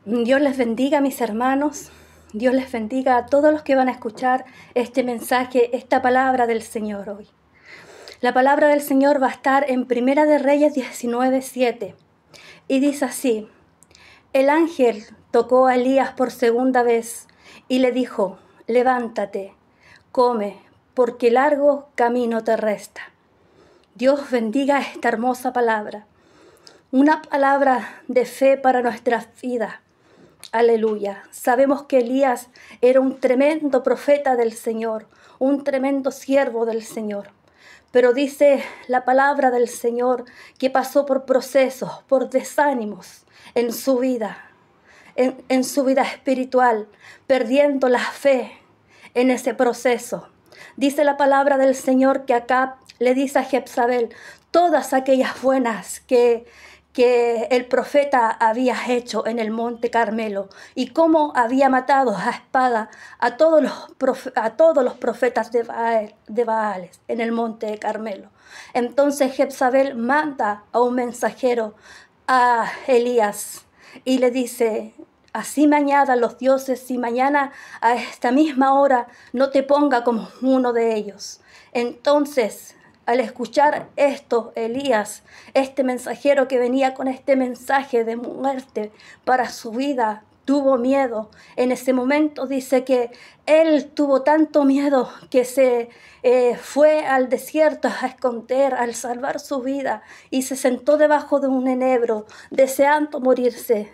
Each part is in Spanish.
Dios les bendiga, mis hermanos. Dios les bendiga a todos los que van a escuchar este mensaje, esta palabra del Señor hoy. La palabra del Señor va a estar en Primera de Reyes 19:7 y dice así: el ángel tocó a Elías por segunda vez y le dijo: levántate, come, porque largo camino te resta. Dios bendiga esta hermosa palabra, una palabra de fe para nuestras vidas. Aleluya. Sabemos que Elías era un tremendo profeta del Señor, un tremendo siervo del Señor. Pero dice la palabra del Señor que pasó por procesos, por desánimos en su vida, en su vida espiritual, perdiendo la fe en ese proceso. Dice la palabra del Señor que Acab le dice a Jezabel todas aquellas buenas que el profeta había hecho en el monte Carmelo y cómo había matado a espada a todos los profetas de Baales en el monte Carmelo. Entonces Jezabel manda a un mensajero a Elías y le dice: así me añadan los dioses si mañana a esta misma hora no te ponga como uno de ellos. Entonces, al escuchar esto, Elías, este mensajero que venía con este mensaje de muerte para su vida, tuvo miedo. En ese momento dice que él tuvo tanto miedo que se fue al desierto a esconder, al salvar su vida, y se sentó debajo de un enebro, deseando morirse.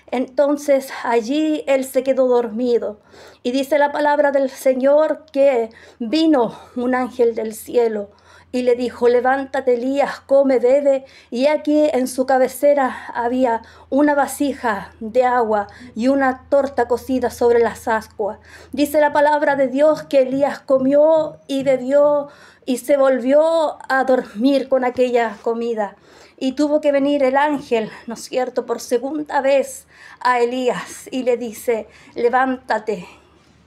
Entonces allí él se quedó dormido. Y dice la palabra del Señor que vino un ángel del cielo y le dijo: levántate, Elías, come, bebe. Y aquí en su cabecera había una vasija de agua y una torta cocida sobre las ascuas. Dice la palabra de Dios que Elías comió y bebió y se volvió a dormir con aquella comida. Y tuvo que venir el ángel, ¿no es cierto?, por segunda vez a Elías y le dice: levántate,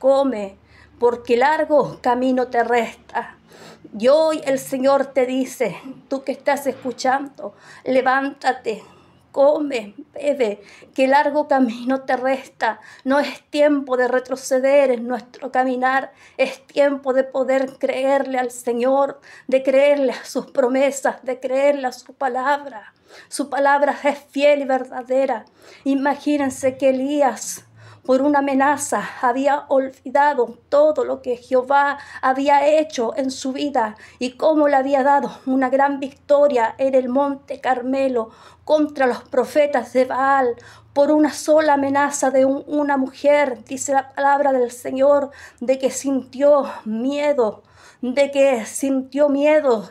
come, porque largo camino te resta. Y hoy el Señor te dice, tú que estás escuchando: levántate, come, bebe, que largo camino te resta. No es tiempo de retroceder en nuestro caminar, es tiempo de poder creerle al Señor, de creerle a sus promesas, de creerle a su palabra. Su palabra es fiel y verdadera. Imagínense que Elías, por una amenaza, había olvidado todo lo que Jehová había hecho en su vida y cómo le había dado una gran victoria en el monte Carmelo contra los profetas de Baal por una sola amenaza de una mujer. Dice la palabra del Señor de que sintió miedo,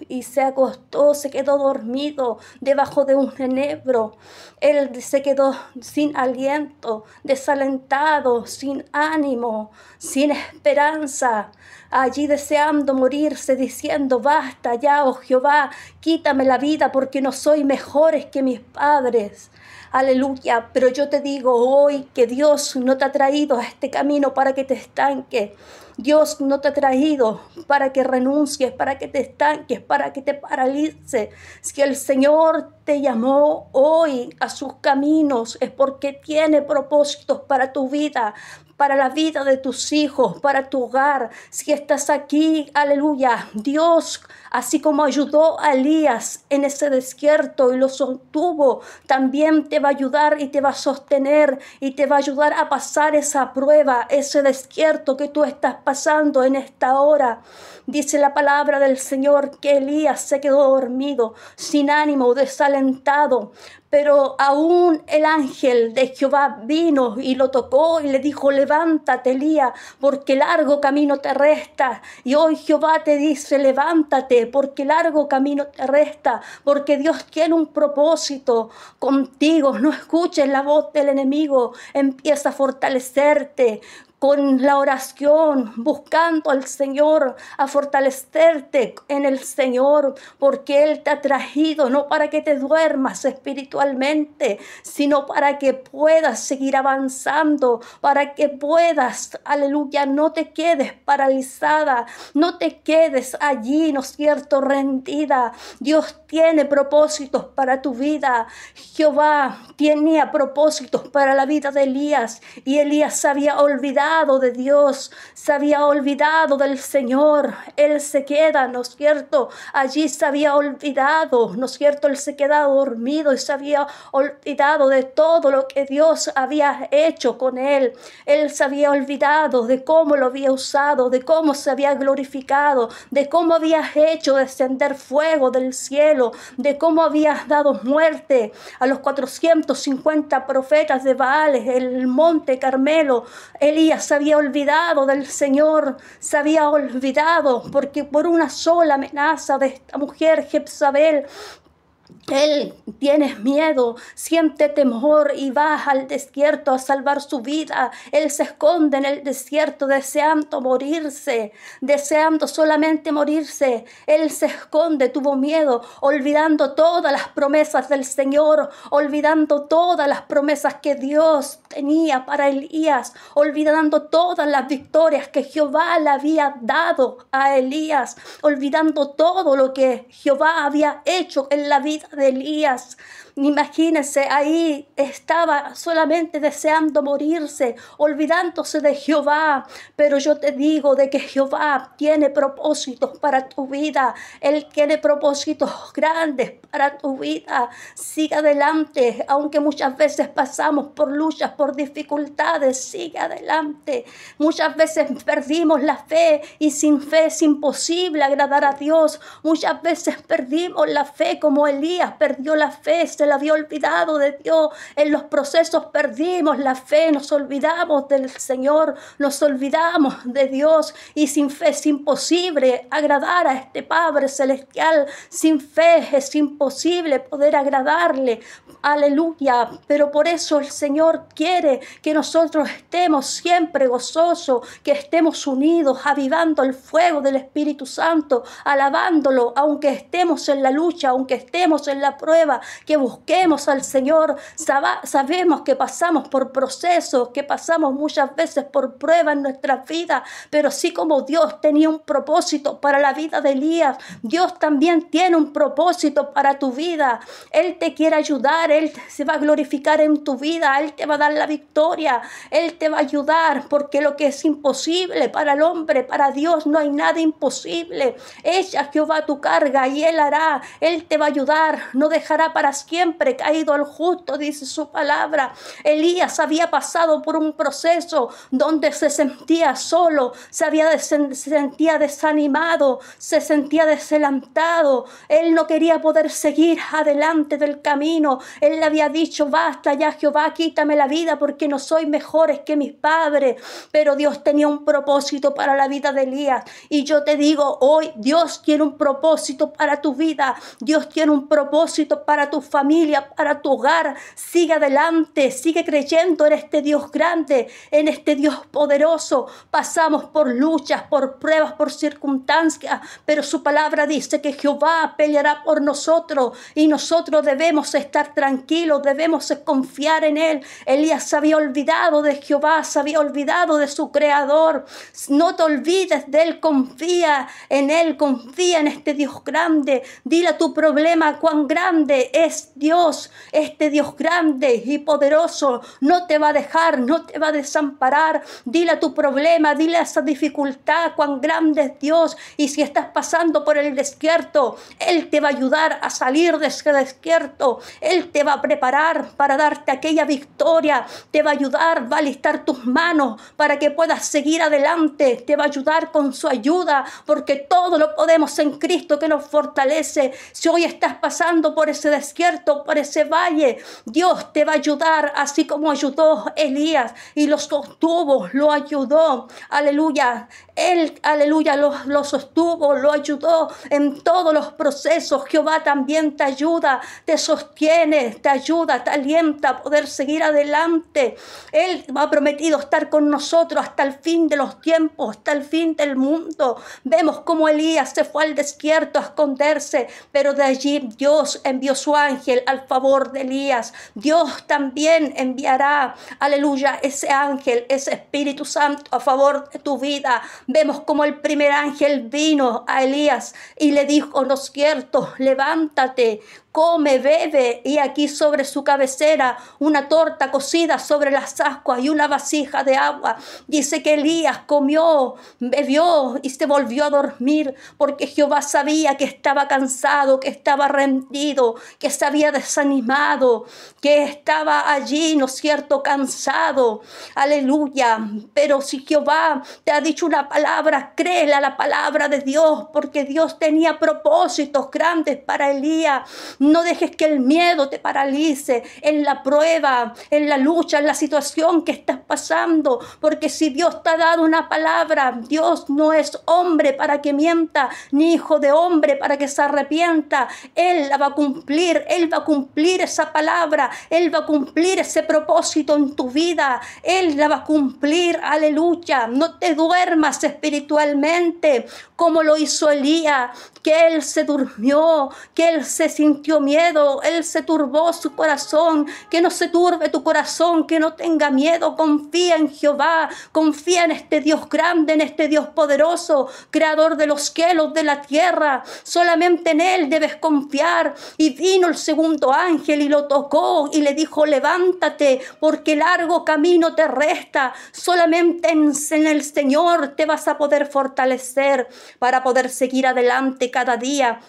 y se acostó, se quedó dormido debajo de un enebro. Él se quedó sin aliento, desalentado, sin ánimo, sin esperanza, allí deseando morirse, diciendo: basta ya, oh Jehová, quítame la vida porque no soy mejores que mis padres. Aleluya. Pero yo te digo hoy que Dios no te ha traído a este camino para que te estanques. Dios no te ha traído para que renuncies, para que te estanques, para que te paralices. Si el Señor te llamó hoy a sus caminos, es porque tiene propósitos para tu vida, para la vida de tus hijos, para tu hogar. Si estás aquí, aleluya, Dios, así como ayudó a Elías en ese desierto y lo sostuvo, también te va a ayudar y te va a sostener y te va a ayudar a pasar esa prueba, ese desierto que tú estás pasando en esta hora. Dice la palabra del Señor que Elías se quedó dormido, sin ánimo, desalentado. Pero aún el ángel de Jehová vino y lo tocó y le dijo: levántate, Elías, porque largo camino te resta. Y hoy Jehová te dice: levántate, porque largo camino te resta, porque Dios tiene un propósito contigo. No escuches la voz del enemigo, empieza a fortalecerte. con la oración, buscando al Señor, a fortalecerte en el Señor, porque Él te ha traído no para que te duermas espiritualmente, sino para que puedas seguir avanzando, para que puedas, aleluya, no te quedes paralizada, no te quedes allí, ¿no es cierto?, rendida. Dios tiene propósitos para tu vida. Jehová tenía propósitos para la vida de Elías, y Elías se había olvidado de Dios, se había olvidado del Señor. Él se queda, ¿no es cierto?, allí se había olvidado, ¿no es cierto?, él se quedaba dormido y se había olvidado de todo lo que Dios había hecho con él. Él se había olvidado de cómo lo había usado, de cómo se había glorificado, de cómo había hecho descender fuego del cielo, de cómo había dado muerte a los 450 profetas de Baal en el monte Carmelo. Elías se había olvidado del Señor, se había olvidado porque por una sola amenaza de esta mujer Jezabel, él tiene miedo, siente temor y va al desierto a salvar su vida. Él se esconde en el desierto deseando morirse, deseando solamente morirse. Él se esconde, tuvo miedo, olvidando todas las promesas del Señor, olvidando todas las promesas que Dios tenía para Elías, olvidando todas las victorias que Jehová le había dado a Elías, olvidando todo lo que Jehová había hecho en la vida de Elías. Imagínense, ahí estaba solamente deseando morirse, olvidándose de Jehová. Pero yo te digo de que Jehová tiene propósitos para tu vida. Él tiene propósitos grandes para tu vida. Sigue adelante, aunque muchas veces pasamos por luchas, por dificultades. Sigue adelante. Muchas veces perdimos la fe, y sin fe es imposible agradar a Dios. Muchas veces perdimos la fe, como Elías perdió la fe, se le había olvidado de Dios. En los procesos perdimos la fe, nos olvidamos del Señor, nos olvidamos de Dios, y sin fe es imposible agradar a este Padre Celestial. Sin fe es imposible poder agradarle. Aleluya. Pero por eso el Señor quiere que nosotros estemos siempre gozosos, que estemos unidos, avivando el fuego del Espíritu Santo, alabándolo, aunque estemos en la lucha, aunque estemos en la prueba, que busquemos al Señor. Sabemos que pasamos por procesos, que pasamos muchas veces por pruebas en nuestras vidas, pero así como Dios tenía un propósito para la vida de Elías, Dios también tiene un propósito para tu vida. Él te quiere ayudar, Él se va a glorificar en tu vida, Él te va a dar la victoria, Él te va a ayudar, porque lo que es imposible para el hombre, para Dios no hay nada imposible. Echa Jehová tu carga y Él hará. Él te va a ayudar, no dejará para siempre caído al justo, dice su palabra. Elías había pasado por un proceso donde se sentía solo, se sentía desanimado, se sentía desalentado. Él no quería poder seguir adelante del camino. Él le había dicho: basta ya, Jehová, quítame la vida porque no soy mejores que mis padres. Pero Dios tenía un propósito para la vida de Elías, y yo te digo hoy, Dios tiene un propósito para tu vida, Dios tiene un propósito para tu familia, para tu hogar. Sigue adelante, sigue creyendo en este Dios grande, en este Dios poderoso. Pasamos por luchas, por pruebas, por circunstancias, pero su palabra dice que Jehová peleará por nosotros, y nosotros debemos estar tranquilos, debemos confiar en Él. Elías se había olvidado de Jehová, se había olvidado de su Creador. No te olvides de Él, confía en Él, confía en este Dios grande. Dile a tu problema cuán grande es Dios. Este Dios grande y poderoso no te va a dejar, no te va a desamparar. Dile a tu problema, dile a esa dificultad cuán grande es Dios. Y si estás pasando por el desierto, Él te va a ayudar a salir de ese desierto. Él te va a preparar para darte aquella victoria. Te va a ayudar, va a alistar tus manos para que puedas seguir adelante. Te va a ayudar con su ayuda, porque todo lo podemos en Cristo que nos fortalece. Si hoy estás pasando por ese desierto, por ese valle, Dios te va a ayudar, así como ayudó Elías y lo sostuvo, lo ayudó. Aleluya. Él, aleluya, lo sostuvo, lo ayudó en todos los procesos. Jehová también te ayuda, te sostiene, te ayuda, te alienta a poder seguir adelante. adelante. Él ha prometido estar con nosotros hasta el fin de los tiempos, hasta el fin del mundo. Vemos cómo Elías se fue al desierto a esconderse, pero de allí Dios envió su ángel al favor de Elías. Dios también enviará, aleluya, ese ángel, ese Espíritu Santo a favor de tu vida. Vemos como el primer ángel vino a Elías y le dijo, ¿no es cierto? Levántate, come, bebe, y aquí sobre su cabecera una torta cocida sobre las ascuas y una vasija de agua. Dice que Elías comió, bebió y se volvió a dormir, porque Jehová sabía que estaba cansado, que estaba rendido, que se había desanimado, que estaba allí, ¿no es cierto?, cansado. Aleluya. Pero si Jehová te ha dicho una palabra, créela la palabra de Dios, porque Dios tenía propósitos grandes para Elías. No dejes que el miedo te paralice en la prueba, en la lucha, en la situación que estás pasando. Porque si Dios te ha dado una palabra, Dios no es hombre para que mienta, ni hijo de hombre para que se arrepienta. Él la va a cumplir, Él va a cumplir esa palabra, Él va a cumplir ese propósito en tu vida. Él la va a cumplir, aleluya. No te duermas espiritualmente como lo hizo Elías, que él se durmió, que él se sintió miedo, él se turbó su corazón. Que no se turbe tu corazón, que no tenga miedo. Confía en Jehová, confía en este Dios grande, en este Dios poderoso, creador de los cielos, de la tierra. Solamente en Él debes confiar. Y vino el segundo ángel y lo tocó y le dijo, levántate, porque largo camino te resta. Solamente en el Señor te vas a poder fortalecer para poder seguir adelante cada día.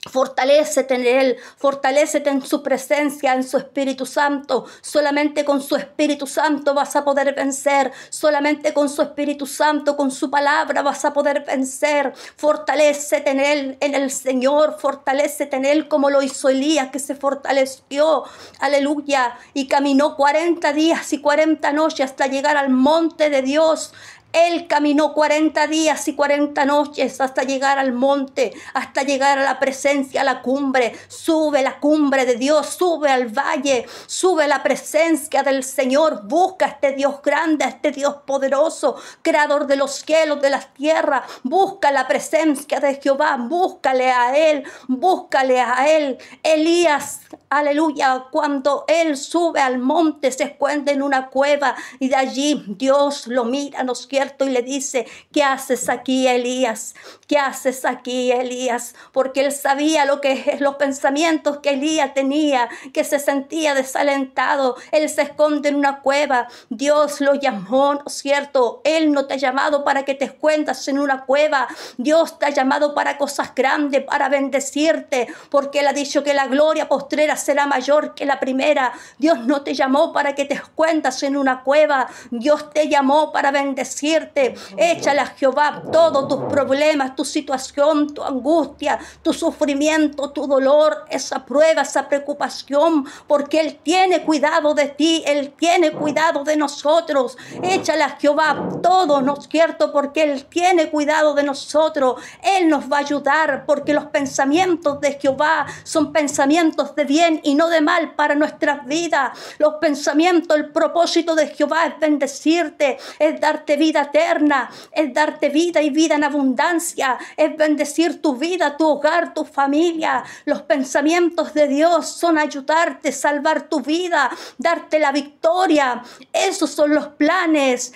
Fortalécete en Él, fortalécete en su presencia, en su Espíritu Santo. Solamente con su Espíritu Santo vas a poder vencer. Solamente con su Espíritu Santo, con su palabra vas a poder vencer. Fortalécete en Él, en el Señor. Fortalécete en Él como lo hizo Elías, que se fortaleció. Aleluya. Y caminó 40 días y 40 noches hasta llegar al monte de Dios. Él caminó 40 días y 40 noches hasta llegar al monte, hasta llegar a la presencia, a la cumbre. Sube la cumbre de Dios, sube al valle, sube la presencia del Señor. Busca a este Dios grande, a este Dios poderoso, creador de los cielos, de las tierras. Busca la presencia de Jehová, búscale a Él, búscale a Él. Elías, aleluya, cuando él sube al monte, se esconde en una cueva y de allí Dios lo mira, ¿no es cierto? Y le dice, ¿qué haces aquí, Elías? ¿Qué haces aquí, Elías? Porque él sabía lo que es los pensamientos que Elías tenía, que se sentía desalentado. Él se esconde en una cueva. Dios lo llamó, ¿no es cierto? Él no te ha llamado para que te escondas en una cueva. Dios te ha llamado para cosas grandes, para bendecirte, porque Él ha dicho que la gloria postrera será mayor que la primera. Dios no te llamó para que te escondas en una cueva. Dios te llamó para bendecirte. Échale a Jehová todos tus problemas, tu situación, tu angustia, tu sufrimiento, tu dolor, esa prueba, esa preocupación, porque Él tiene cuidado de ti, Él tiene cuidado de nosotros. Échale a Jehová todo, ¿no es cierto? Porque Él tiene cuidado de nosotros. Él nos va a ayudar, porque los pensamientos de Jehová son pensamientos de bien y no de mal para nuestras vidas. Los pensamientos, el propósito de Jehová es bendecirte, es darte vida eterna, es darte vida y vida en abundancia, es bendecir tu vida, tu hogar, tu familia. Los pensamientos de Dios son ayudarte, salvar tu vida, darte la victoria. Esos son los planes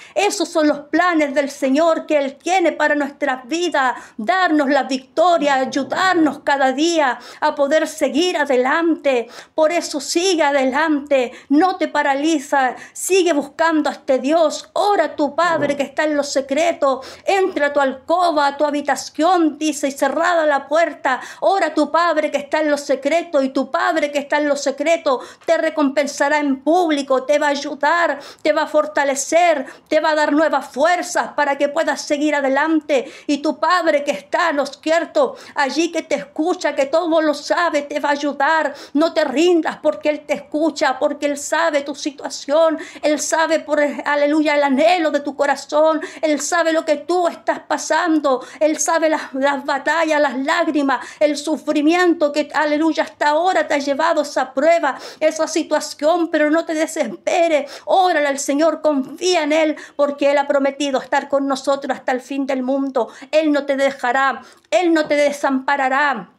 del Señor que Él tiene para nuestras vidas, darnos la victoria, ayudarnos cada día a poder seguir adelante. Por eso sigue adelante, no te paraliza, sigue buscando a este Dios. Ora a tu Padre que está en lo secreto, entra a tu alcoba, a tu habitación, dice, y cerrada la puerta. Ora a tu Padre que está en lo secreto, y tu Padre que está en lo secreto te recompensará en público, te va a ayudar, te va a fortalecer, te va a dar nuevas fuerzas para que puedas seguir adelante. Y tu Padre que está, ¿no es cierto?, allí, que te escucha, que todo lo sabe, te va a ayudar. No te rindas, porque Él te escucha, porque Él sabe tu situación. Él sabe, aleluya, el anhelo de tu corazón. Él sabe lo que tú estás pasando. Él sabe las batallas, las lágrimas, el sufrimiento que, aleluya, hasta ahora te ha llevado esa prueba, esa situación. Pero no te desesperes. Órale al Señor, confía en Él, porque Él ha prometido estar con nosotros hasta el fin del mundo. Él no te dejará, Él no te desamparará.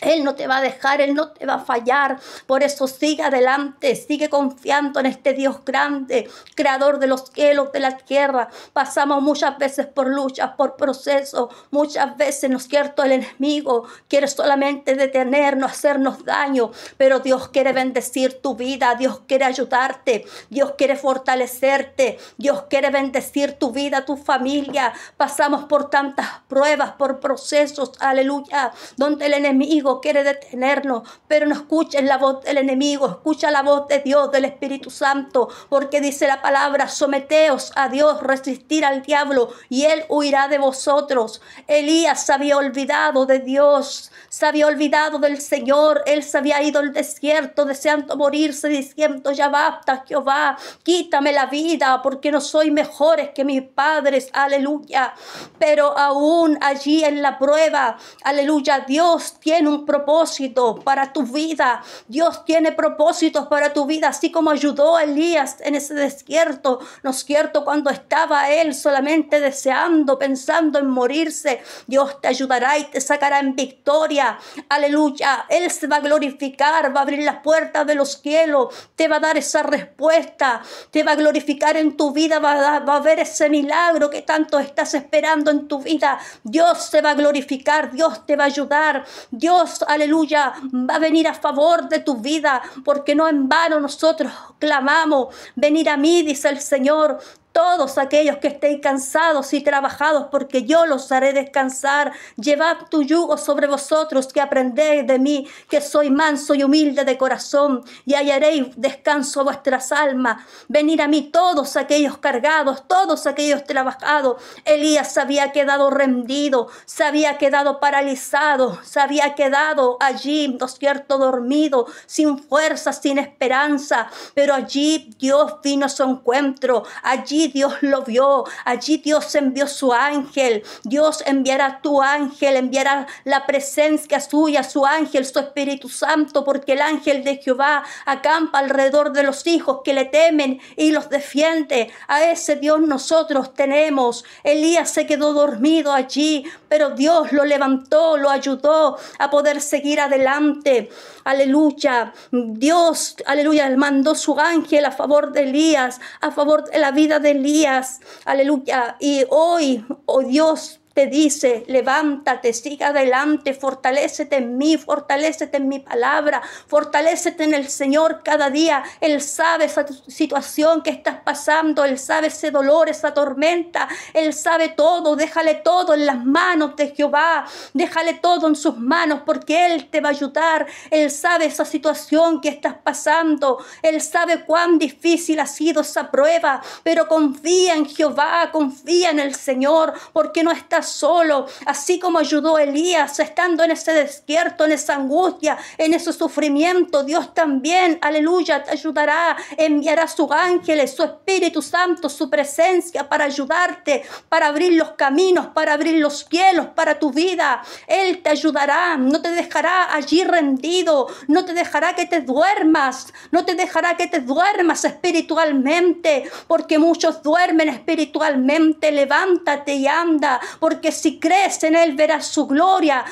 Él no te va a dejar, Él no te va a fallar. Por eso sigue adelante, sigue confiando en este Dios grande, creador de los cielos, de la tierra. Pasamos muchas veces por luchas, por procesos. Muchas veces, ¿no es cierto?, el enemigo quiere solamente detenernos, hacernos daño. Pero Dios quiere bendecir tu vida, Dios quiere ayudarte, Dios quiere fortalecerte, Dios quiere bendecir tu vida, tu familia. Pasamos por tantas pruebas, por procesos, aleluya, donde el enemigo quiere detenernos, pero no escuches la voz del enemigo, escucha la voz de Dios, del Espíritu Santo, porque dice la palabra: someteos a Dios, resistir al diablo y Él huirá de vosotros. Elías se había olvidado de Dios, se había olvidado del Señor. Él se había ido al desierto deseando morirse, diciendo: ya basta, Jehová, quítame la vida, porque no soy mejores que mis padres, aleluya. Pero aún allí en la prueba, aleluya, Dios tiene un propósito para tu vida. Dios tiene propósitos para tu vida, así como ayudó a Elías en ese desierto, ¿no es cierto? Cuando estaba él solamente deseando, pensando en morirse, Dios te ayudará y te sacará en victoria. Aleluya. Él se va a glorificar, va a abrir las puertas de los cielos, te va a dar esa respuesta, te va a glorificar en tu vida, va a haber ese milagro que tanto estás esperando en tu vida. Dios se va a glorificar, Dios te va a ayudar, Dios, aleluya, va a venir a favor de tu vida, porque no en vano nosotros clamamos: venid a mí, dice el Señor, todos aquellos que estéis cansados y trabajados, porque yo los haré descansar. Llevad tu yugo sobre vosotros, que aprendéis de mí, que soy manso y humilde de corazón, y hallaréis descanso a vuestras almas. Venid a mí todos aquellos cargados, todos aquellos trabajados. Elías se había quedado rendido, se había quedado paralizado, se había quedado allí, ¿no es cierto?, dormido, sin fuerza, sin esperanza. Pero allí Dios vino a su encuentro, allí Dios lo vio, allí Dios envió su ángel. Dios enviará tu ángel, enviará la presencia suya, su ángel, su Espíritu Santo, porque el ángel de Jehová acampa alrededor de los hijos que le temen y los defiende. A ese Dios nosotros tenemos. Elías se quedó dormido allí, pero Dios lo levantó, lo ayudó a poder seguir adelante. Aleluya. Dios, aleluya, mandó su ángel a favor de Elías, a favor de la vida de Elías, aleluya. Y hoy, oh Dios, te dice: levántate, siga adelante, fortalécete en mí, fortalécete en mi palabra, fortalécete en el Señor cada día. Él sabe esa situación que estás pasando, Él sabe ese dolor, esa tormenta, Él sabe todo. Déjale todo en las manos de Jehová, déjale todo en sus manos, porque Él te va a ayudar. Él sabe esa situación que estás pasando, Él sabe cuán difícil ha sido esa prueba, pero confía en Jehová, confía en el Señor, porque no estás solo. Así como ayudó a Elías estando en ese desierto, en esa angustia, en ese sufrimiento, Dios también, aleluya, te ayudará. Enviará sus ángeles, su Espíritu Santo, su presencia para ayudarte, para abrir los caminos, para abrir los cielos para tu vida. Él te ayudará, no te dejará allí rendido, no te dejará que te duermas, no te dejará que te duermas espiritualmente, porque muchos duermen espiritualmente. Levántate y anda, porque si crees en Él verás su gloria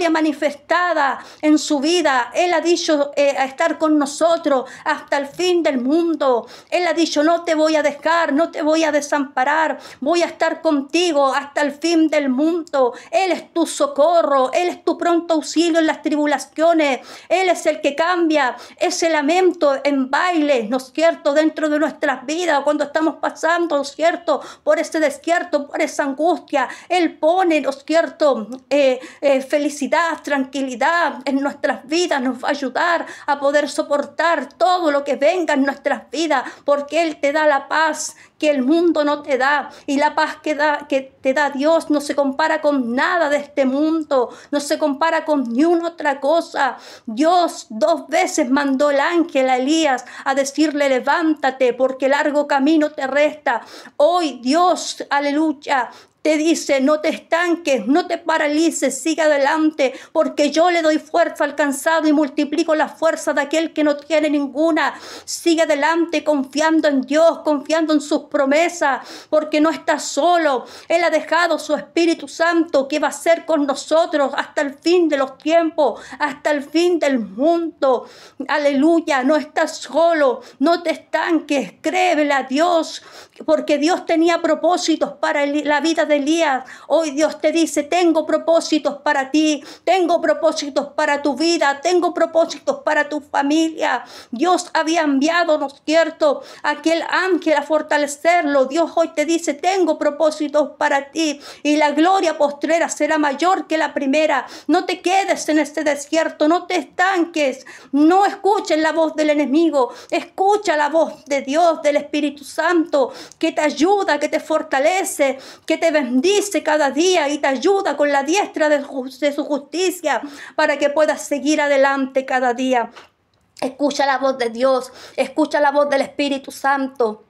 manifestada en su vida. Él ha dicho a estar con nosotros hasta el fin del mundo. Él ha dicho: no te voy a dejar, no te voy a desamparar, voy a estar contigo hasta el fin del mundo. Él es tu socorro, Él es tu pronto auxilio en las tribulaciones. Él es el que cambia ese lamento en baile, ¿no es cierto?, dentro de nuestras vidas, cuando estamos pasando, ¿no es cierto?, por ese desierto, por esa angustia. Él pone, ¿no es cierto?, felicidad, tranquilidad en nuestras vidas, nos va a ayudar a poder soportar todo lo que venga en nuestras vidas, porque Él te da la paz que el mundo no te da, y la paz que te da Dios no se compara con nada de este mundo, no se compara con ni una otra cosa. Dios 2 veces mandó el ángel a Elías a decirle: levántate, porque largo camino te resta. Hoy Dios, aleluya, te dice: no te estanques, no te paralices, sigue adelante, porque yo le doy fuerza al cansado y multiplico la fuerza de aquel que no tiene ninguna. Sigue adelante confiando en Dios, confiando en sus promesas, porque no estás solo. Él ha dejado su Espíritu Santo, que va a ser con nosotros hasta el fin de los tiempos, hasta el fin del mundo. Aleluya, no estás solo, no te estanques, créele a Dios, porque Dios tenía propósitos para la vida de Elías. Hoy Dios te dice: tengo propósitos para ti, tengo propósitos para tu vida, tengo propósitos para tu familia. Dios había enviado, ¿no es cierto?, aquel ángel a fortalecerlo. Dios hoy te dice: tengo propósitos para ti, y la gloria postrera será mayor que la primera. No te quedes en este desierto, no te estanques, no escuches la voz del enemigo, escucha la voz de Dios, del Espíritu Santo, que te ayuda, que te fortalece, que te bendice cada día y te ayuda con la diestra de su justicia, para que puedas seguir adelante cada día. Escucha la voz de Dios, escucha la voz del Espíritu Santo.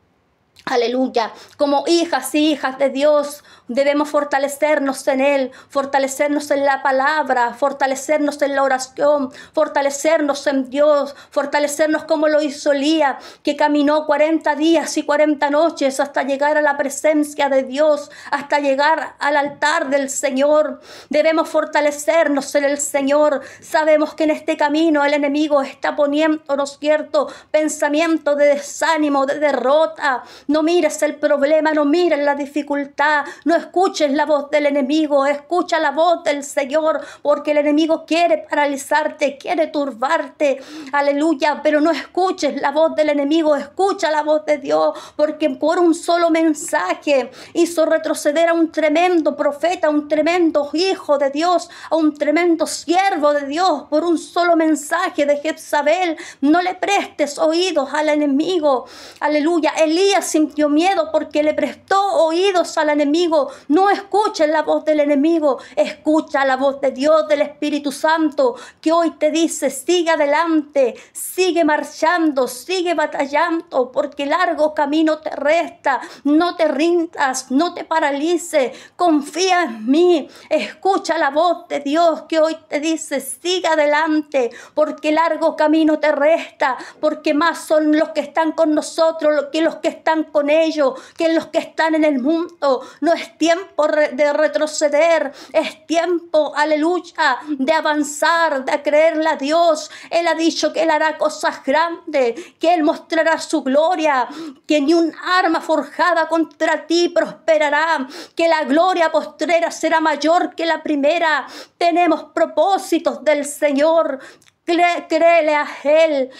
Aleluya. Como hijas y hijas de Dios, debemos fortalecernos en Él, fortalecernos en la palabra, fortalecernos en la oración, fortalecernos en Dios, fortalecernos como lo hizo Elías, que caminó 40 días y 40 noches hasta llegar a la presencia de Dios, hasta llegar al altar del Señor. Debemos fortalecernos en el Señor. Sabemos que en este camino el enemigo está poniendo, ¿no es cierto?, pensamiento de desánimo, de derrota. No mires el problema, no mires la dificultad, no escuches la voz del enemigo, escucha la voz del Señor, porque el enemigo quiere paralizarte, quiere turbarte, aleluya, pero no escuches la voz del enemigo, escucha la voz de Dios, porque por un solo mensaje hizo retroceder a un tremendo profeta, a un tremendo hijo de Dios, a un tremendo siervo de Dios. Por un solo mensaje de Jezabel, no le prestes oídos al enemigo, aleluya. Elías sintió miedo porque le prestó oídos al enemigo. No escuches la voz del enemigo, escucha la voz de Dios, del Espíritu Santo, que hoy te dice: sigue adelante, sigue marchando, sigue batallando, porque largo camino te resta. No te rindas, no te paralices, confía en mí. Escucha la voz de Dios, que hoy te dice: sigue adelante, porque largo camino te resta, porque más son los que están con nosotros que los que están con ellos, que los que están en el mundo. No es tiempo de retroceder, es tiempo, aleluya, de avanzar, de creerle a Dios. Él ha dicho que Él hará cosas grandes, que Él mostrará su gloria, que ni un arma forjada contra ti prosperará, que la gloria postrera será mayor que la primera. Tenemos propósitos del Señor. Créele a Él.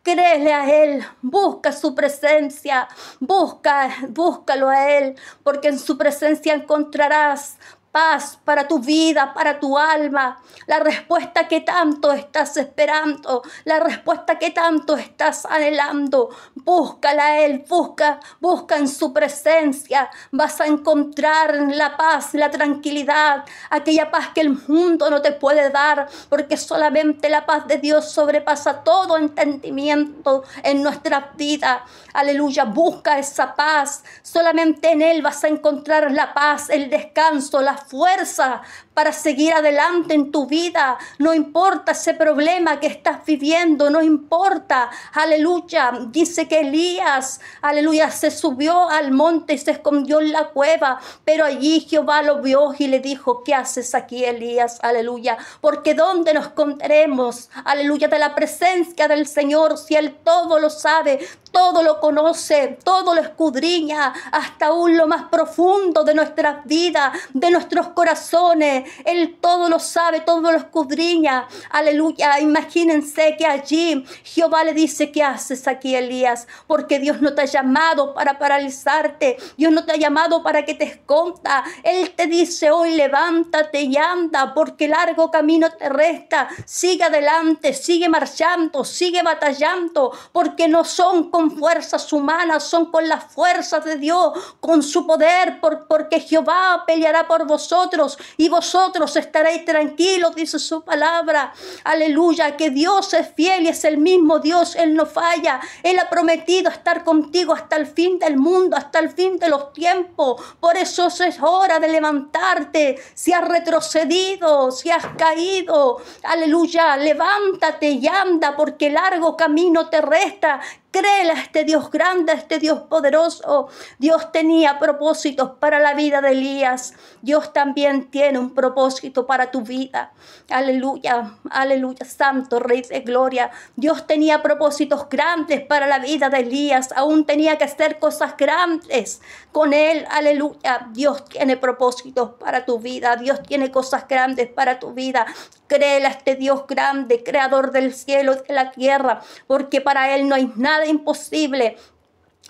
Créele a Él, busca su presencia, búscalo a Él, porque en su presencia encontrarás paz para tu vida, para tu alma, la respuesta que tanto estás esperando, la respuesta que tanto estás anhelando. Búscala a Él, busca en su presencia. Vas a encontrar la paz, la tranquilidad, aquella paz que el mundo no te puede dar, porque solamente la paz de Dios sobrepasa todo entendimiento en nuestras vidas. Aleluya, busca esa paz. Solamente en Él vas a encontrar la paz, el descanso, la fuerza para seguir adelante en tu vida. No importa ese problema que estás viviendo, no importa, aleluya. Dice que Elías, aleluya, se subió al monte y se escondió en la cueva, pero allí Jehová lo vio y le dijo: ¿qué haces aquí, Elías? Aleluya, porque ¿dónde nos esconderemos? Aleluya, de la presencia del Señor, si Él todo lo sabe, todo lo conoce, todo lo escudriña, hasta aún lo más profundo de nuestras vidas, de nuestros corazones. tiene. Él todo lo sabe, todo lo escudriña. Aleluya. Imagínense que allí Jehová le dice: ¿qué haces aquí, Elías? Porque Dios no te ha llamado para paralizarte. Dios no te ha llamado para que te esconda. Él te dice hoy: levántate y anda, porque largo camino te resta. Sigue adelante, sigue marchando, sigue batallando, porque no son con fuerzas humanas, son con las fuerzas de Dios, con su poder, porque Jehová peleará por vosotros y vosotros estaréis tranquilos, dice su palabra. Aleluya, que Dios es fiel y es el mismo Dios, Él no falla. Él ha prometido estar contigo hasta el fin del mundo, hasta el fin de los tiempos. Por eso es hora de levantarte. Si has retrocedido, si has caído, aleluya, levántate y anda, porque largo camino te resta. Créele a este Dios grande, a este Dios poderoso. Dios tenía propósitos para la vida de Elías. Dios también tiene un propósito para tu vida. Aleluya, aleluya, santo Rey de gloria. Dios tenía propósitos grandes para la vida de Elías. Aún tenía que hacer cosas grandes con él. Aleluya, Dios tiene propósitos para tu vida. Dios tiene cosas grandes para tu vida. Créele a este Dios grande, creador del cielo y de la tierra, porque para Él no hay nada imposible.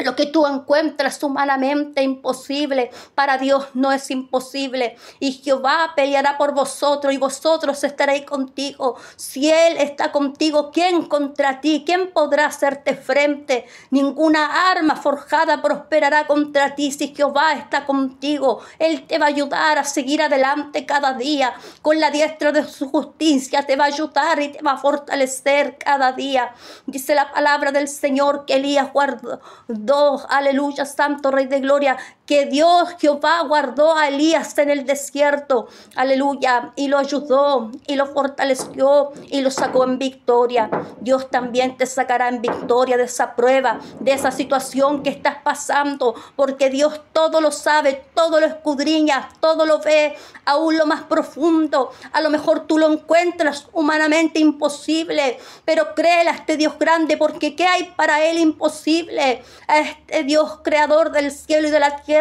Lo que tú encuentras humanamente imposible, para Dios no es imposible. Y Jehová peleará por vosotros y vosotros estaréis contigo. Si Él está contigo, ¿quién contra ti? ¿Quién podrá hacerte frente? Ninguna arma forjada prosperará contra ti. Si Jehová está contigo, Él te va a ayudar a seguir adelante cada día. Con la diestra de su justicia te va a ayudar y te va a fortalecer cada día. Dice la palabra del Señor que Elías guardó. Aleluya, santo Rey de gloria, que Dios Jehová guardó a Elías en el desierto, aleluya, y lo ayudó y lo fortaleció y lo sacó en victoria. Dios también te sacará en victoria de esa prueba, de esa situación que estás pasando, porque Dios todo lo sabe, todo lo escudriña, todo lo ve, aún lo más profundo. A lo mejor tú lo encuentras humanamente imposible, pero créele a este Dios grande, porque ¿qué hay para Él imposible? A este Dios creador del cielo y de la tierra,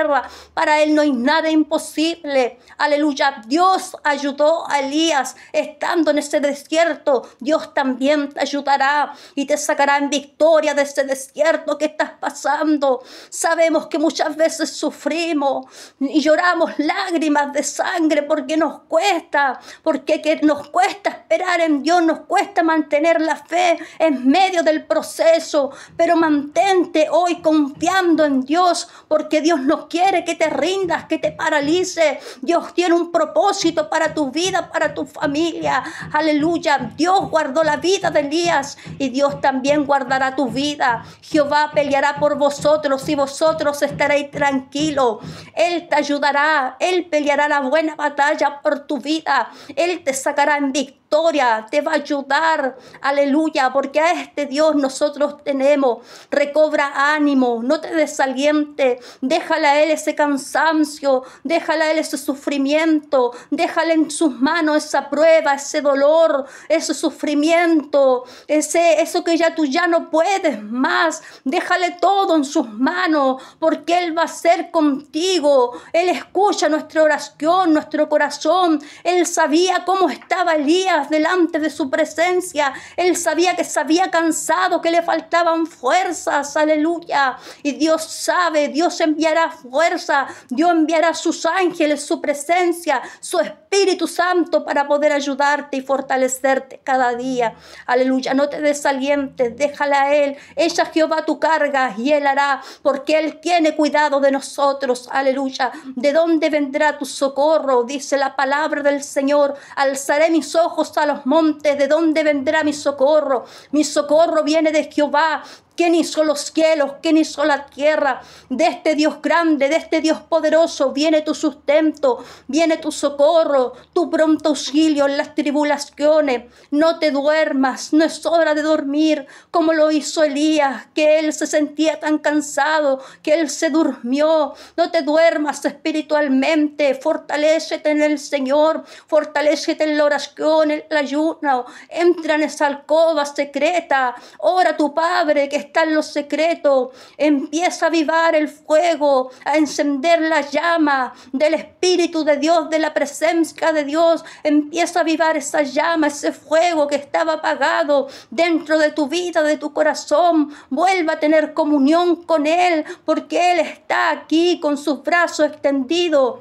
para Él no hay nada imposible. Aleluya, Dios ayudó a Elías estando en ese desierto. Dios también te ayudará y te sacará en victoria de ese desierto que estás pasando. Sabemos que muchas veces sufrimos y lloramos lágrimas de sangre porque nos cuesta, porque nos cuesta esperar en Dios, nos cuesta mantener la fe en medio del proceso, pero mantente hoy confiando en Dios, porque Dios no quiere que te rindas, que te paralice. Dios tiene un propósito para tu vida, para tu familia. Aleluya, Dios guardó la vida de Elías y Dios también guardará tu vida. Jehová peleará por vosotros y vosotros estaréis tranquilos. Él te ayudará, Él peleará la buena batalla por tu vida. Él te sacará en victoria, te va a ayudar. Aleluya, porque a este Dios nosotros tenemos. Recobra ánimo, no te desalientes. Déjale a Él ese cansancio, déjale a Él ese sufrimiento, déjale en sus manos esa prueba, ese dolor, ese sufrimiento, eso que tú ya no puedes más. Déjale todo en sus manos, porque Él va a ser contigo. Él escucha nuestra oración, nuestro corazón. Él sabía cómo estaba Elías delante de su presencia. Él sabía que se había cansado, que le faltaban fuerzas. Aleluya. Y Dios sabe, Dios enviará fuerza, Dios enviará sus ángeles, su presencia, su Espíritu Santo para poder ayudarte y fortalecerte cada día. Aleluya, no te desalientes, déjala a Él. Echa a Jehová tu carga y Él hará, porque Él tiene cuidado de nosotros. Aleluya. ¿De dónde vendrá tu socorro? Dice la palabra del Señor. Alzaré mis ojos a los montes. ¿De dónde vendrá mi socorro? Mi socorro viene de Jehová. ¿Quién hizo los cielos? ¿Quién hizo la tierra? De este Dios grande, de este Dios poderoso, viene tu sustento, viene tu socorro, tu pronto auxilio en las tribulaciones. No te duermas, no es hora de dormir, como lo hizo Elías, que él se sentía tan cansado, que él se durmió. No te duermas espiritualmente, fortalécete en el Señor, fortalécete en la oración, en el ayuno. Entra en esa alcoba secreta, ora a tu Padre que está en lo secreto. Empieza a avivar el fuego, a encender la llama del Espíritu de Dios, de la presencia de Dios. Empieza a avivar esa llama, ese fuego que estaba apagado dentro de tu vida, de tu corazón. Vuelva a tener comunión con Él, porque Él está aquí con sus brazos extendidos,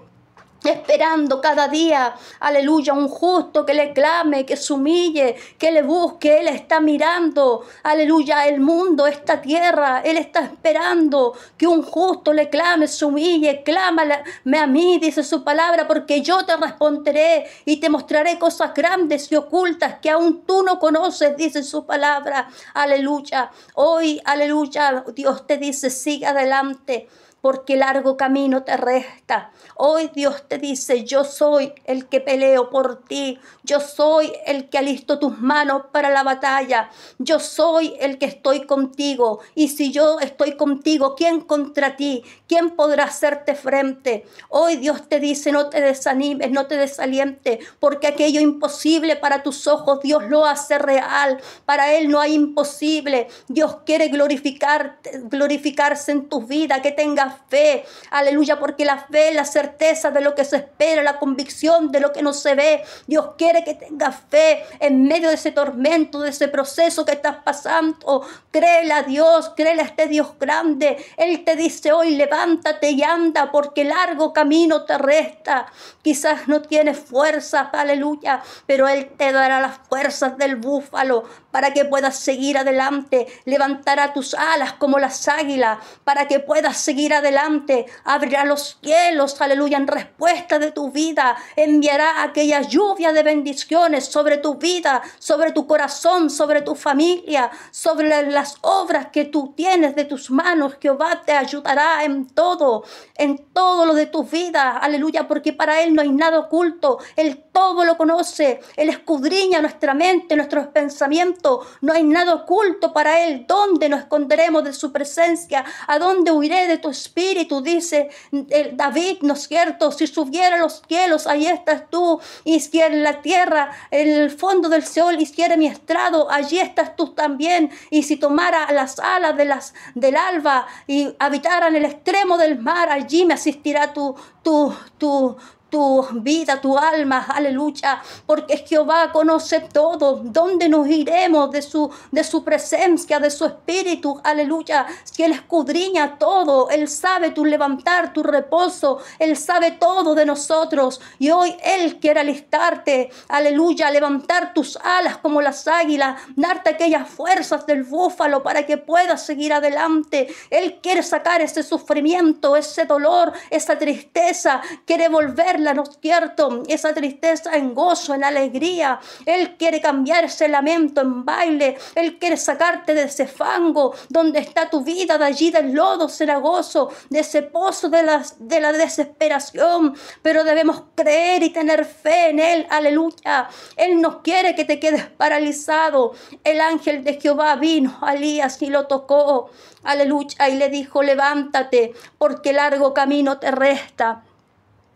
esperando cada día, aleluya, un justo que le clame, que se humille, que le busque. Él está mirando, aleluya, el mundo, esta tierra. Él está esperando que un justo le clame, se humille. Clámame a mí, dice su palabra, porque yo te responderé y te mostraré cosas grandes y ocultas que aún tú no conoces, dice su palabra. Aleluya. Hoy, aleluya, Dios te dice, sigue adelante, porque largo camino te resta. Hoy Dios te dice, yo soy el que peleo por ti. Yo soy el que alisto tus manos para la batalla. Yo soy el que estoy contigo. Y si yo estoy contigo, ¿quién contra ti? ¿Quién podrá hacerte frente? Hoy Dios te dice, no te desanimes, no te desalientes, porque aquello imposible para tus ojos, Dios lo hace real. Para Él no hay imposible. Dios quiere glorificarse en tu vida, que tengas fe. Aleluya, porque la fe es la certeza de lo que se espera, la convicción de lo que no se ve. Dios quiere que tengas fe en medio de ese tormento, de ese proceso que estás pasando. Créele a Dios, créele a este Dios grande. Él te dice hoy, levántate y anda, porque largo camino te resta. Quizás no tienes fuerzas, aleluya, pero Él te dará las fuerzas del búfalo para que puedas seguir adelante. Levantará tus alas como las águilas para que puedas seguir adelante. Abrirá los cielos, aleluya, en respuesta de tu vida. Enviará aquella lluvia de bendiciones sobre tu vida, sobre tu corazón, sobre tu familia, sobre las obras que tú tienes de tus manos. Jehová te ayudará en todo lo de tu vida, aleluya, porque para Él no hay nada oculto. Él todo lo conoce. Él escudriña nuestra mente, nuestros pensamientos. No hay nada oculto para Él. ¿Dónde nos esconderemos de su presencia? ¿A dónde huiré de tu espíritu? Dice David, ¿no es cierto? Si subiera a los cielos, ahí estás tú. Y si en la tierra, en el fondo del Seol, hiciera mi estrado, allí estás tú también. Y si tomara las alas del alba y habitara en el extremo del mar, allí me asistirá tu vida, tu alma, aleluya, porque Jehová conoce todo. ¿Dónde nos iremos de su presencia, de su espíritu? Aleluya, si Él escudriña todo, Él sabe tu levantar, tu reposo, Él sabe todo de nosotros. Y hoy Él quiere alistarte, aleluya, levantar tus alas como las águilas, darte aquellas fuerzas del búfalo para que puedas seguir adelante. Él quiere sacar ese sufrimiento, ese dolor, esa tristeza, quiere volverla, ¿no es cierto?, esa tristeza en gozo, en alegría. Él quiere cambiar ese lamento en baile. Él quiere sacarte de ese fango donde está tu vida, de allí del lodo cenagoso, de ese pozo de la desesperación. Pero debemos creer y tener fe en Él, aleluya. Él no quiere que te quedes paralizado. El ángel de Jehová vino a Elías y lo tocó, aleluya, y le dijo, levántate, porque largo camino te resta.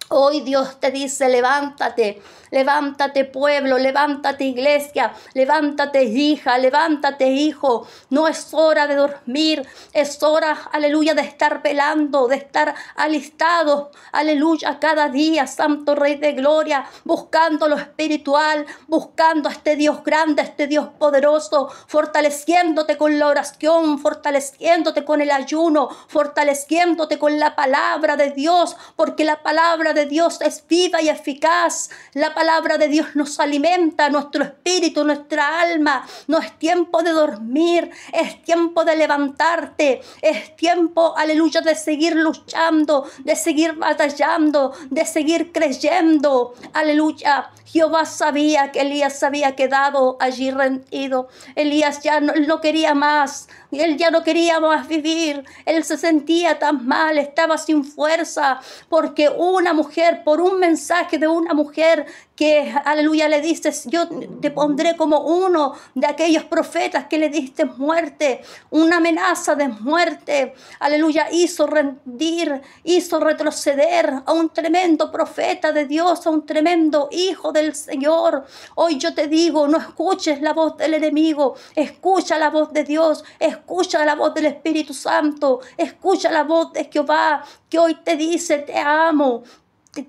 Hoy Dios te dice, levántate, levántate pueblo, levántate iglesia, levántate hija, levántate hijo. No es hora de dormir, es hora, aleluya, de estar velando, de estar alistados, aleluya, cada día, Santo Rey de Gloria, buscando lo espiritual, buscando a este Dios grande, a este Dios poderoso, fortaleciéndote con la oración, fortaleciéndote con el ayuno, fortaleciéndote con la palabra de Dios, porque la palabra de Dios es viva y eficaz. La palabra de Dios nos alimenta nuestro espíritu, nuestra alma. No es tiempo de dormir, es tiempo de levantarte, es tiempo, aleluya, de seguir luchando, de seguir batallando, de seguir creyendo, aleluya. Jehová sabía que Elías se había quedado allí rendido. Elías ya no quería más. Él ya no quería más vivir. Él se sentía tan mal, estaba sin fuerza, porque una mujer mujer, por un mensaje de una mujer que, aleluya, le dices, yo te pondré como uno de aquellos profetas que le diste muerte, una amenaza de muerte, aleluya, hizo rendir, hizo retroceder a un tremendo profeta de Dios, a un tremendo hijo del Señor. Hoy yo te digo, no escuches la voz del enemigo, escucha la voz de Dios, escucha la voz del Espíritu Santo, escucha la voz de Jehová, que hoy te dice, te amo,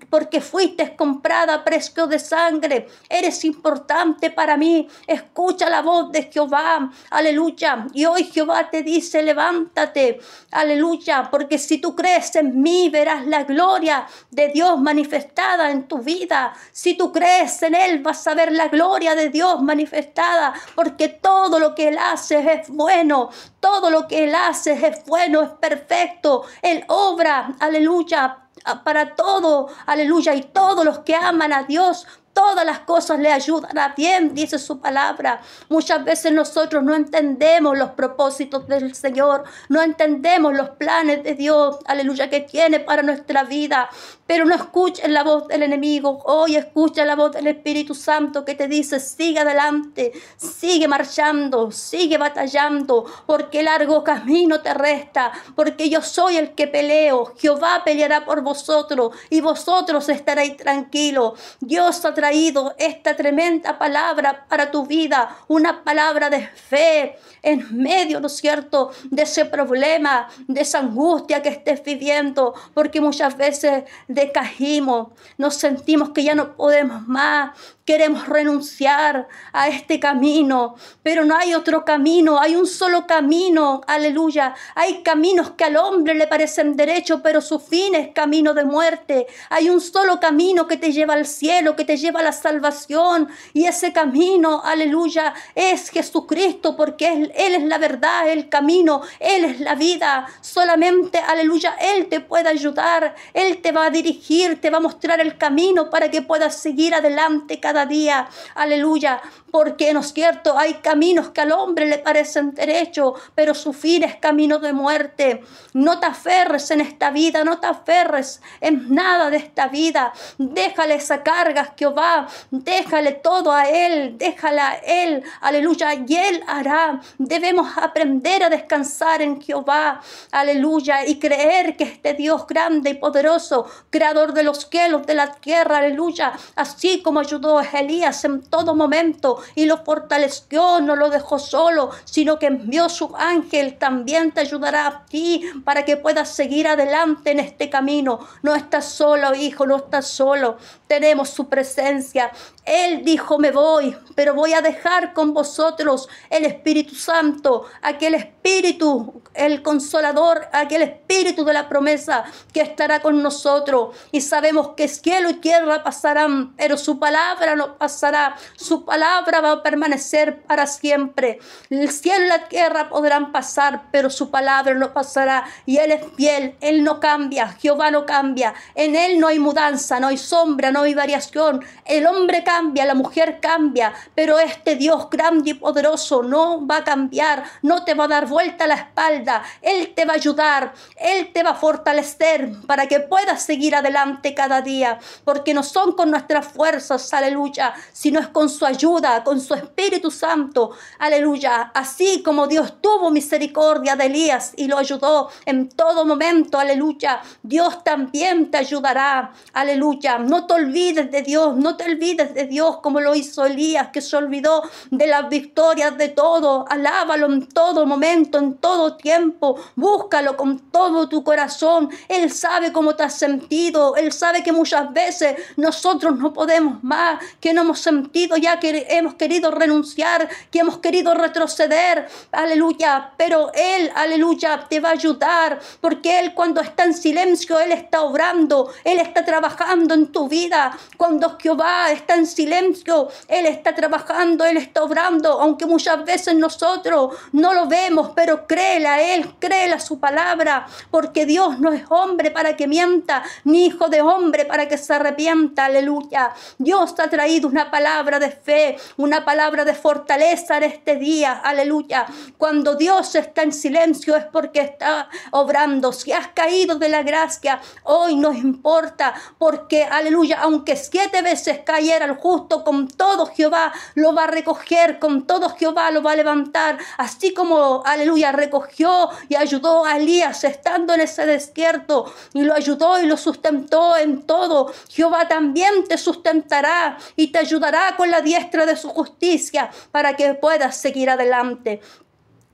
porque fuiste comprada a precio de sangre, eres importante para mí. Escucha la voz de Jehová, aleluya. Y hoy Jehová te dice, levántate, aleluya, porque si tú crees en mí, verás la gloria de Dios manifestada en tu vida. Si tú crees en Él, vas a ver la gloria de Dios manifestada, porque todo lo que Él hace es bueno, todo lo que Él hace es bueno, es perfecto. Él obra, aleluya, para todo, aleluya, y todos los que aman a Dios, todas las cosas le ayudan a bien, dice su palabra. Muchas veces nosotros no entendemos los propósitos del Señor, no entendemos los planes de Dios, aleluya, que tiene para nuestra vida. Pero no escuches la voz del enemigo. Hoy escucha la voz del Espíritu Santo que te dice, sigue adelante, sigue marchando, sigue batallando, porque largo camino te resta, porque yo soy el que peleo. Jehová peleará por vosotros y vosotros estaréis tranquilos. Dios ha traído esta tremenda palabra para tu vida, una palabra de fe en medio, ¿no es cierto?, de ese problema, de esa angustia que estés viviendo, porque muchas veces decaímos, nos sentimos que ya no podemos más, queremos renunciar a este camino, pero no hay otro camino, hay un solo camino, aleluya. Hay caminos que al hombre le parecen derechos, pero su fin es camino de muerte. Hay un solo camino que te lleva al cielo, que te lleva a la salvación, y ese camino, aleluya, es Jesucristo, porque Él es la verdad, el camino, Él es la vida. Solamente, aleluya, Él te puede ayudar, Él te va a dirigir, te va a mostrar el camino para que puedas seguir adelante cada día, aleluya, porque no es cierto, hay caminos que al hombre le parecen derechos, pero su fin es camino de muerte. No te aferres en esta vida, no te aferres en nada de esta vida, déjale esa carga a Jehová, déjale todo a Él, déjale a Él, aleluya, y Él hará. Debemos aprender a descansar en Jehová, aleluya, y creer que este Dios grande y poderoso, creador de los cielos, de la tierra, aleluya, así como ayudó a Elías en todo momento y lo fortaleció, no lo dejó solo, sino que envió su ángel, también te ayudará a ti para que puedas seguir adelante en este camino. No estás solo, hijo, no estás solo, tenemos su presencia. Él dijo, me voy, pero voy a dejar con vosotros el Espíritu Santo, aquel Espíritu, el Consolador, aquel Espíritu de la promesa que estará con nosotros. Y sabemos que cielo y tierra pasarán, pero su palabra no pasará. Su palabra va a permanecer para siempre. El cielo y la tierra podrán pasar, pero su palabra no pasará. Y Él es fiel, Él no cambia, Jehová no cambia. En Él no hay mudanza, no hay sombra, no hay variación. El hombre cambia, la mujer cambia, pero este Dios grande y poderoso no va a cambiar, no te va a dar vuelta a la espalda. Él te va a ayudar, Él te va a fortalecer para que puedas seguir adelante cada día, porque no son con nuestras fuerzas, aleluya, sino es con su ayuda, con su Espíritu Santo, aleluya. Así como Dios tuvo misericordia de Elías y lo ayudó en todo momento, aleluya, Dios también te ayudará, aleluya. No te olvides de Dios, no te olvides de Dios como lo hizo Elías, que se olvidó de las victorias de todo. Alábalo en todo momento, en todo tiempo, búscalo con todo tu corazón. Él sabe cómo te has sentido, Él sabe que muchas veces nosotros no podemos más, que no hemos sentido ya, que hemos querido renunciar, que hemos querido retroceder, aleluya, pero Él, aleluya, te va a ayudar, porque Él, cuando está en silencio, Él está obrando, Él está trabajando en tu vida. Cuando Jehová está en silencio, Él está trabajando, Él está obrando, aunque muchas veces nosotros no lo vemos, pero créele a Él, créele a su palabra, porque Dios no es hombre para que mienta, ni hijo de hombre para que se arrepienta. Aleluya. Dios ha traído una palabra de fe, una palabra de fortaleza en este día. Aleluya. Cuando Dios está en silencio es porque está obrando. Si has caído de la gracia, hoy no importa, porque, aleluya, aunque 7 veces cayera el justo, con todo Jehová lo va a recoger, con todo Jehová lo va a levantar, así como, aleluya, recogió y ayudó a Elías estando en ese desierto, y lo ayudó y lo sustentó en todo. Jehová también te sustentará y te ayudará con la diestra de su justicia para que puedas seguir adelante.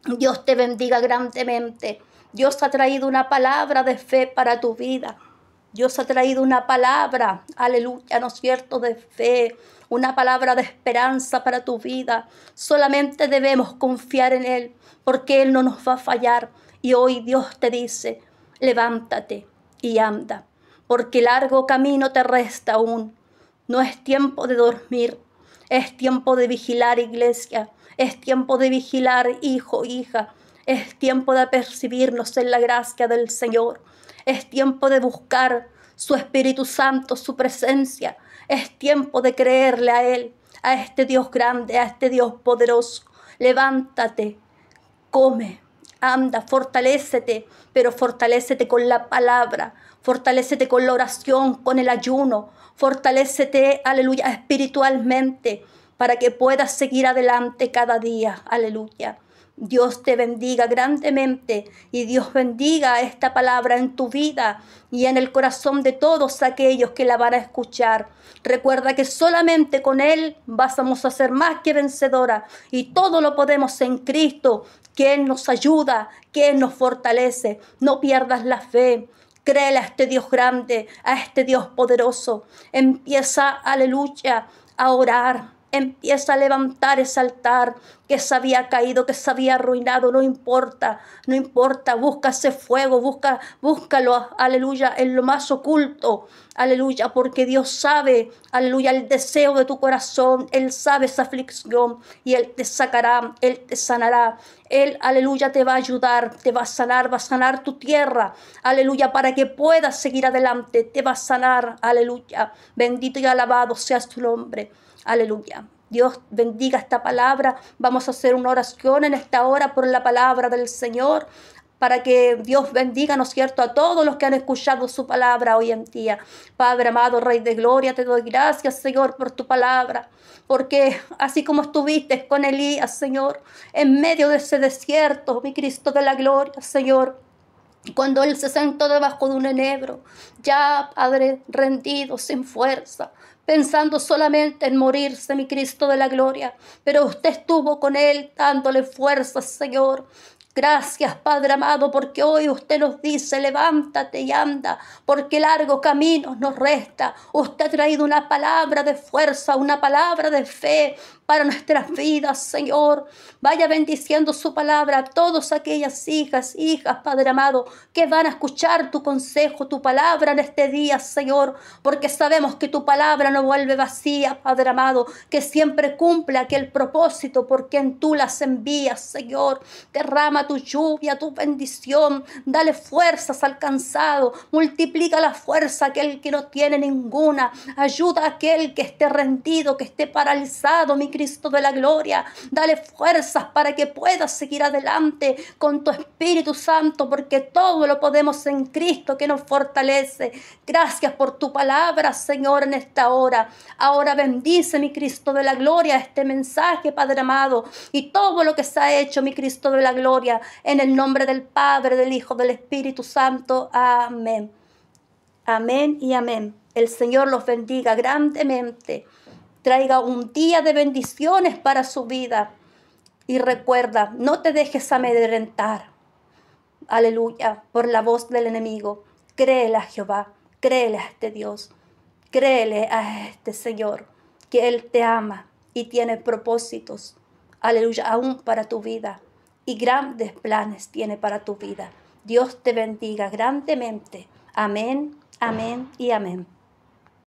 Dios te bendiga grandemente. Dios ha traído una palabra de fe para tu vida. Dios ha traído una palabra, aleluya, ¿no es cierto?, de fe, una palabra de esperanza para tu vida. Solamente debemos confiar en Él, porque Él no nos va a fallar. Y hoy Dios te dice, levántate y anda, porque largo camino te resta aún. No es tiempo de dormir, es tiempo de vigilar, iglesia. Es tiempo de vigilar, hijo, hija. Es tiempo de apercibirnos en la gracia del Señor. Es tiempo de buscar su Espíritu Santo, su presencia. Es tiempo de creerle a Él, a este Dios grande, a este Dios poderoso. Levántate, come, anda, fortalécete, pero fortalécete con la palabra, fortalécete con la oración, con el ayuno, fortalécete, aleluya, espiritualmente, para que puedas seguir adelante cada día, aleluya. Dios te bendiga grandemente y Dios bendiga esta palabra en tu vida y en el corazón de todos aquellos que la van a escuchar. Recuerda que solamente con Él vamos a ser más que vencedora y todo lo podemos en Cristo, que Él nos ayuda, que Él nos fortalece. No pierdas la fe. Créele a este Dios grande, a este Dios poderoso. Empieza, aleluya, a orar. Empieza a levantar ese altar que se había caído, que se había arruinado. No importa, no importa. Busca ese fuego, búscalo, aleluya, en lo más oculto. Aleluya, porque Dios sabe, aleluya, el deseo de tu corazón. Él sabe esa aflicción y Él te sacará, Él te sanará. Él, aleluya, te va a ayudar, te va a sanar tu tierra, aleluya, para que puedas seguir adelante. Te va a sanar, aleluya. Bendito y alabado sea su nombre. Aleluya. Dios bendiga esta palabra. Vamos a hacer una oración en esta hora por la palabra del Señor, para que Dios bendiga, ¿no es cierto?, a todos los que han escuchado su palabra hoy en día. Padre amado, Rey de Gloria, te doy gracias, Señor, por tu palabra, porque así como estuviste con Elías, Señor, en medio de ese desierto, mi Cristo de la gloria, Señor, cuando Él se sentó debajo de un enebro, ya, Padre, rendido, sin fuerza, pensando solamente en morirse, mi Cristo de la gloria, pero usted estuvo con Él dándole fuerzas, Señor. Gracias, Padre amado, porque hoy usted nos dice, levántate y anda, porque largo camino nos resta. Usted ha traído una palabra de fuerza, una palabra de fe para nuestras vidas, Señor. Vaya bendiciendo su palabra a todas aquellas hijas, Padre amado, que van a escuchar tu consejo, tu palabra en este día, Señor, porque sabemos que tu palabra no vuelve vacía, Padre amado, que siempre cumple aquel propósito por quien tú las envías, Señor. Derrama tu lluvia, tu bendición, dale fuerzas al cansado, multiplica la fuerza a aquel que no tiene ninguna, ayuda a aquel que esté rendido, que esté paralizado, mi Cristo de la gloria, dale fuerzas para que puedas seguir adelante con tu Espíritu Santo, porque todo lo podemos en Cristo que nos fortalece. Gracias por tu palabra, Señor, en esta hora. Ahora bendice, mi Cristo de la gloria, este mensaje, Padre amado, y todo lo que se ha hecho, mi Cristo de la gloria, en el nombre del Padre, del Hijo, del Espíritu Santo. Amén. Amén y amén. El Señor los bendiga grandemente. Traiga un día de bendiciones para su vida. Y recuerda, no te dejes amedrentar. Aleluya, por la voz del enemigo. Créele a Jehová, créele a este Dios, créele a este Señor, que Él te ama y tiene propósitos. Aleluya, aún para tu vida. Y grandes planes tiene para tu vida. Dios te bendiga grandemente. Amén, amén y amén.